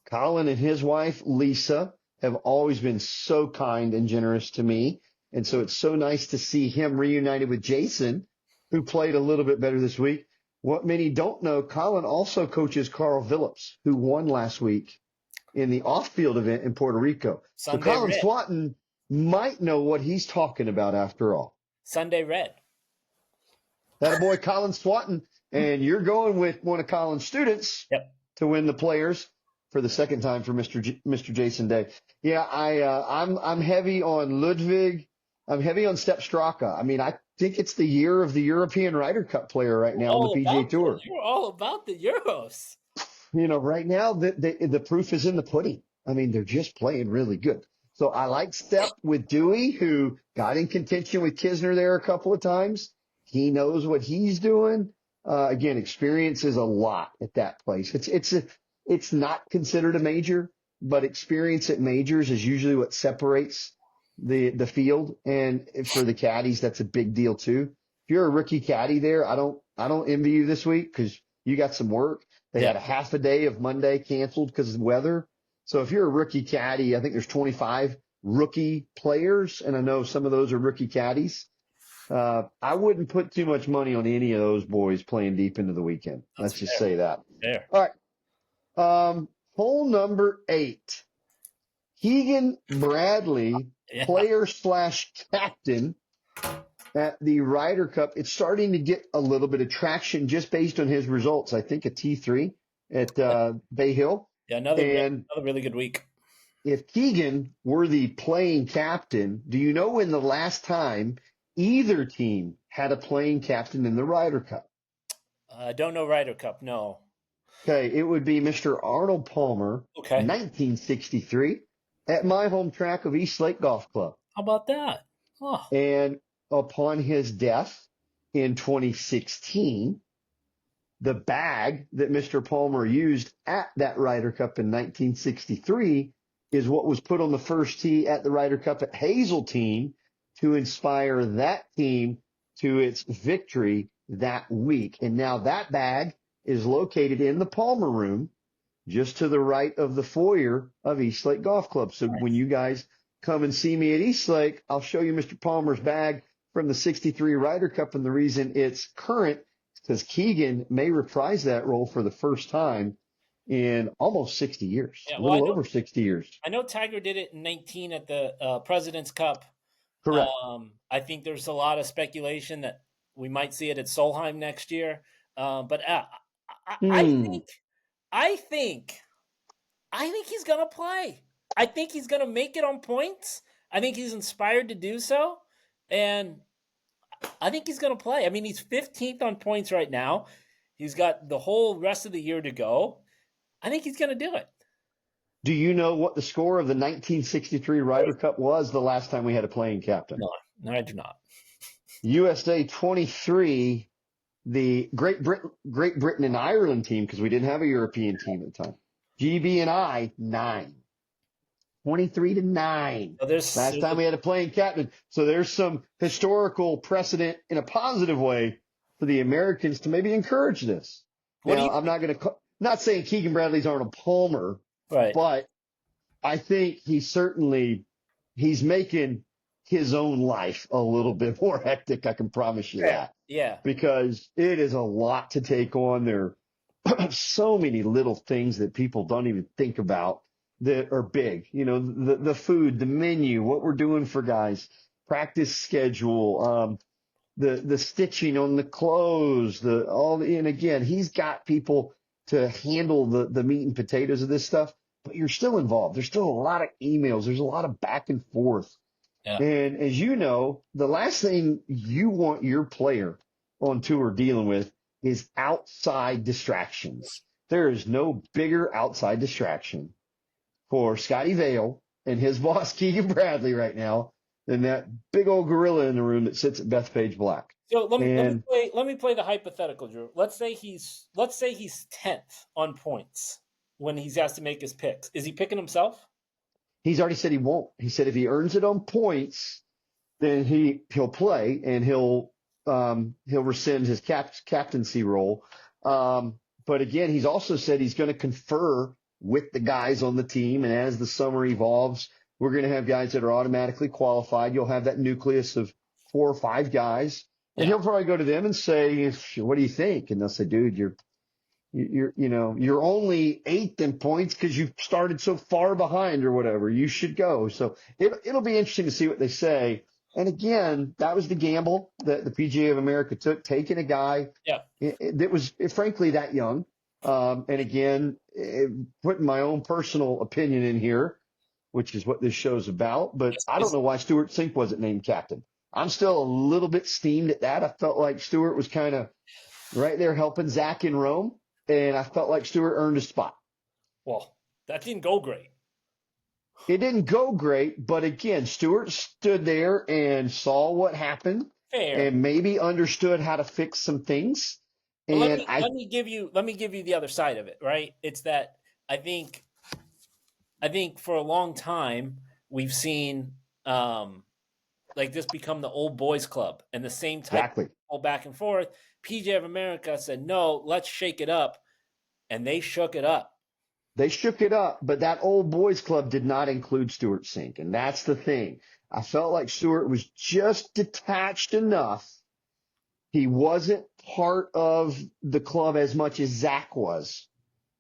Speaker 1: Colin and his wife, Lisa, have always been so kind and generous to me. And so it's so nice to see him reunited with Jason, who played a little bit better this week. What many don't know, Colin also coaches Carl Phillips, who won last week in the off-field event in Puerto Rico. So Colin Swatton might know what he's talking about after all.
Speaker 2: Sunday Red.
Speaker 1: That boy, Colin Swatton. And you're going with one of Colin's students to win the Players for the second time for Mr. Jason Day. Yeah, I'm heavy on Ludwig. I'm heavy on Sepp Straka. I mean, I think it's the year of the European Ryder Cup player right now on the PGA Tour.
Speaker 2: You're all about the Euros.
Speaker 1: Right now the proof is in the pudding. I mean, they're just playing really good. So I like Sepp with Dewey, who got in contention with Kisner there a couple of times. He knows what he's doing. Again, experience is a lot at that place. It's not considered a major, but experience at majors is usually what separates the field. And for the caddies, that's a big deal too. If you're a rookie caddy there, I don't envy you this week because you got some work. They had a half a day of Monday canceled because of the weather. So if you're a rookie caddy, I think there's 25 rookie players, and I know some of those are rookie caddies. I wouldn't put too much money on any of those boys playing deep into the weekend. Let's just say that.
Speaker 2: Fair.
Speaker 1: All right. Hole number 8. Keegan Bradley, player / captain. at the Ryder Cup. It's starting to get a little bit of traction just based on his results. I think a T3 at Bay Hill.
Speaker 2: Yeah,
Speaker 1: And
Speaker 2: another really good week.
Speaker 1: if Keegan were the playing captain, do you know when the last time either team had a playing captain in the Ryder Cup?
Speaker 2: I don't know Ryder Cup. No.
Speaker 1: Okay, it would be Mr. Arnold Palmer,
Speaker 2: Okay.
Speaker 1: 1963, at my home track of East Lake Golf Club.
Speaker 2: How about that? Oh,
Speaker 1: And upon his death in 2016, the bag that Mr. Palmer used at that Ryder Cup in 1963 is what was put on the first tee at the Ryder Cup at Hazeltine to inspire that team to its victory that week. And now that bag is located in the Palmer Room, just to the right of the foyer of East Lake Golf Club. So when you guys come and see me at East Lake, I'll show you Mr. Palmer's bag from the 63 Ryder Cup. And the reason it's current is because Keegan may reprise that role for the first time in almost 60 years,
Speaker 2: yeah.
Speaker 1: a
Speaker 2: Well,
Speaker 1: little over 60 years.
Speaker 2: I know Tiger did it in 19 at the President's Cup.
Speaker 1: Correct.
Speaker 2: I think there's a lot of speculation that we might see it at Solheim next year. But I think he's gonna play. I think he's gonna make it on points. I think he's inspired to do so, and I think he's gonna play. I mean, he's 15th on points right now. He's got the whole rest of the year to go. I think he's gonna do it.
Speaker 1: Do you know what the score of the 1963 Ryder Cup was the last time we had a playing captain?
Speaker 2: No, I do not.
Speaker 1: USA 23, the Great Britain and Ireland team, because we didn't have a European team at the time. GB and I, 9. 23-9.
Speaker 2: So
Speaker 1: Last time we had a playing captain. So there's some historical precedent in a positive way for the Americans to maybe encourage this. Now, I'm not saying Keegan Bradley's Arnold Palmer,
Speaker 2: right,
Speaker 1: but I think he's making his own life a little bit more hectic. I can promise you that.
Speaker 2: Yeah.
Speaker 1: Because it is a lot to take on. There are so many little things that people don't even think about that are big. You know, the food, the menu, what we're doing for guys, practice schedule, the stitching on the clothes, and again, he's got people to handle the meat and potatoes of this stuff, but you're still involved. There's still a lot of emails. There's a lot of back and forth.
Speaker 2: Yeah.
Speaker 1: And as you know, the last thing you want your player on tour dealing with is outside distractions. There is no bigger outside distraction for Scotty Vail and his boss, Keegan Bradley, right now than that big old gorilla in the room that sits at Bethpage Black.
Speaker 2: So let me play the hypothetical, Drew. Let's say he's 10th on points when he's asked to make his picks. Is he picking himself?
Speaker 1: He's already said he won't. He said if he earns it on points, then he'll play and he'll rescind his captaincy role. But again, he's also said he's going to confer with the guys on the team. And as the summer evolves, we're going to have guys that are automatically qualified. You'll have that nucleus of 4 or 5 guys, and he'll probably go to them and say, "What do you think?" And they'll say, "Dude, you're only 8th in points because you've started so far behind or whatever. You should go." So it'll be interesting to see what they say. And again, that was the gamble that the PGA of America took, taking a guy that was frankly that young. And again, putting my own personal opinion in here, which is what this show's about. But I don't know why Stewart Cink wasn't named captain. I'm still a little bit steamed at that. I felt like Stewart was kind of right there helping Zach in Rome, and I felt like Stewart earned a spot.
Speaker 2: Well, that didn't go great.
Speaker 1: It didn't go great, but again, Stewart stood there and saw what happened and maybe understood how to fix some things. And
Speaker 2: let me give you the other side of it, right? It's that I think for a long time we've seen like this become the old boys club and the same type of back and forth. PGA of America said, "No, let's shake it up." And they shook it up.
Speaker 1: They shook it up, but that old boys club did not include Stewart Cink. And that's the thing. I felt like Stewart was just detached enough. He wasn't part of the club as much as Zach was.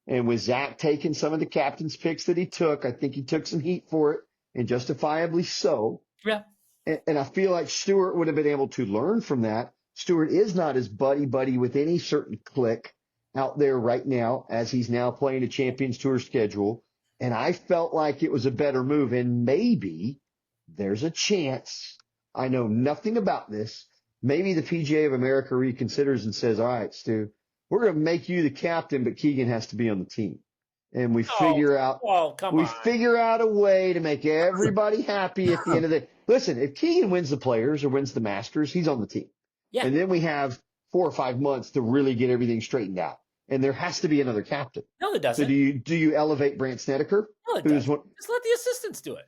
Speaker 1: And with Zach taking some of the captain's picks that he took, I think he took some heat for it, and justifiably so.
Speaker 2: Yeah.
Speaker 1: And I feel like Stewart would have been able to learn from that. Stewart is not as buddy with any certain clique out there right now, as he's now playing a Champions Tour schedule. And I felt like it was a better move. And maybe there's a chance, I know nothing about this, maybe the PGA of America reconsiders and says, all right, Stu, we're going to make you the captain, but Keegan has to be on the team. And we figure out a way to make everybody happy at the end of the – listen, if Keegan wins the Players or wins the Masters, he's on the team.
Speaker 2: Yeah.
Speaker 1: And then we have 4 or 5 months to really get everything straightened out. And there has to be another captain.
Speaker 2: No, it doesn't.
Speaker 1: So do you elevate Brandt Snedeker?
Speaker 2: No, it doesn't. Just let the assistants do it.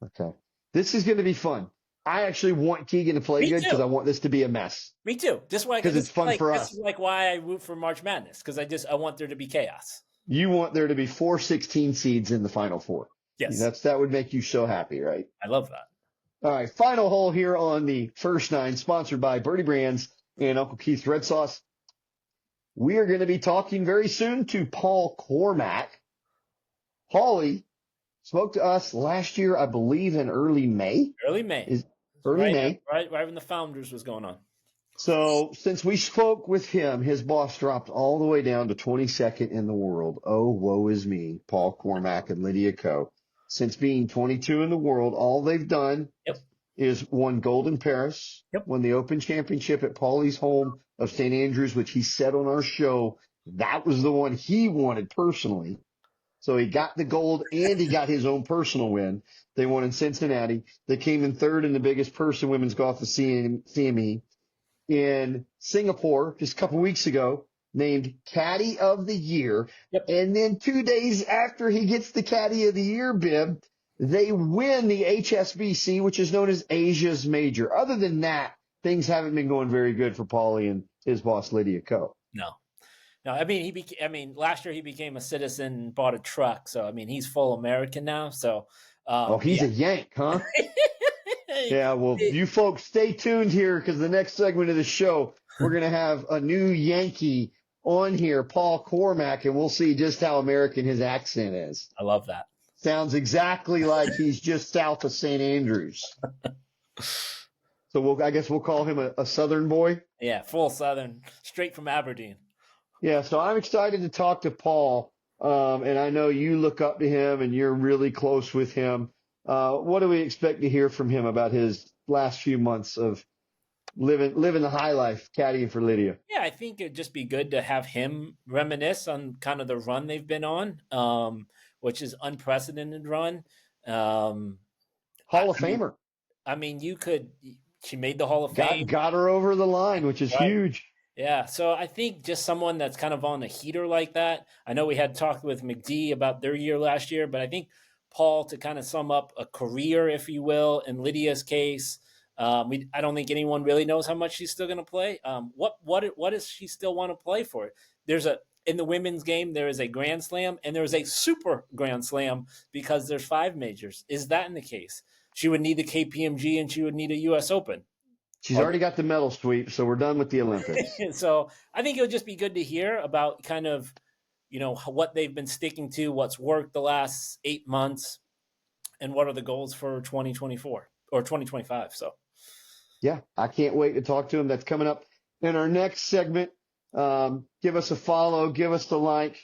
Speaker 1: Okay. This is going to be fun. I actually want Keegan to play good because I want this to be a mess.
Speaker 2: Me too. Because
Speaker 1: it's fun for us.
Speaker 2: This is like why I root for March Madness, because I want there to be chaos.
Speaker 1: You want there to be 4 16 seeds in the Final Four.
Speaker 2: Yes.
Speaker 1: That would make you so happy, right?
Speaker 2: I love that.
Speaker 1: All right. Final hole here on the first 9, sponsored by Birdie Brands and Uncle Keith's Red Sauce. We are going to be talking very soon to Paul Cormack. Paulie spoke to us last year, I believe, in early May.
Speaker 2: Early May. Right when the Founders was going on.
Speaker 1: So since we spoke with him, his boss dropped all the way down to 22nd in the world. Oh, woe is me, Paul Cormack and Lydia Ko. Since being 22 in the world, all they've done is won gold in Paris, won the Open Championship at Paulie's home of St. Andrews, which he said on our show, that was the one he wanted personally. So he got the gold and he got his own personal win. They won in Cincinnati. They came in 3rd in the biggest purse in women's golf, the CME. In Singapore, just a couple weeks ago, named Caddy of the Year. And then 2 days after he gets the Caddy of the Year bib, they win the HSBC, which is known as Asia's Major. Other than that, things haven't been going very good for Paulie and his boss, Lydia Ko.
Speaker 2: No. I mean, last year he became a citizen and bought a truck. So, I mean, he's full American now. So,
Speaker 1: he's a Yank, huh? Yeah, well, you folks stay tuned here because the next segment of the show, we're going to have a new Yankee on here, Paul Cormack, and we'll see just how American his accent is.
Speaker 2: I love that.
Speaker 1: Sounds exactly like he's just south of St. Andrews. So I guess we'll call him a Southern boy.
Speaker 2: Yeah, full Southern, straight from Aberdeen.
Speaker 1: Yeah, so I'm excited to talk to Paul, and I know you look up to him and you're really close with him. What do we expect to hear from him about his last few months of living the high life, caddying for Lydia?
Speaker 2: Yeah, I think it'd just be good to have him reminisce on kind of the run they've been on, which is unprecedented run.
Speaker 1: Hall of Famer.
Speaker 2: I mean, she made the Hall of Fame.
Speaker 1: Got her over the line, which is huge.
Speaker 2: Yeah, so I think just someone that's kind of on a heater like that. I know we had talked with McD about their year last year, but I think Paul, to kind of sum up a career, if you will, in Lydia's case, I don't think anyone really knows how much she's still going to play. What does she still want to play for? In the women's game, there is a Grand Slam and there is a Super Grand Slam because there's 5 majors. Is that in the case? She would need the KPMG and she would need a U.S. Open.
Speaker 1: She's already got the medal sweep, so we're done with the Olympics.
Speaker 2: So I think it would just be good to hear about kind of, what they've been sticking to, what's worked the last 8 months, and what are the goals for 2024 or 2025. So,
Speaker 1: yeah, I can't wait to talk to him. That's coming up in our next segment. Give us a follow, give us the like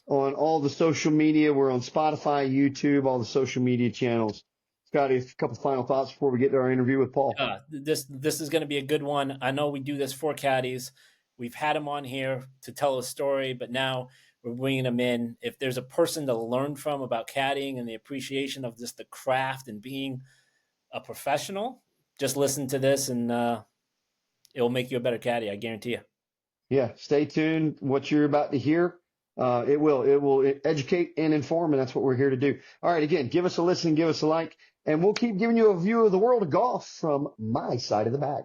Speaker 1: on all the social media. We're on Spotify, YouTube, all the social media channels. Scotty, a couple final thoughts before we get to our interview with Paul.
Speaker 2: This is going to be a good one. I know we do this for caddies. We've had him on here to tell a story, but now we're bringing him in. If there's a person to learn from about caddying and the appreciation of just the craft and being a professional, just listen to this and it will make you a better caddy. I guarantee you.
Speaker 1: Yeah. Stay tuned. What you're about to hear, it will educate and inform, and that's what we're here to do. All right. Again, give us a listen, give us a like, and we'll keep giving you a view of the world of golf from my side of the bag.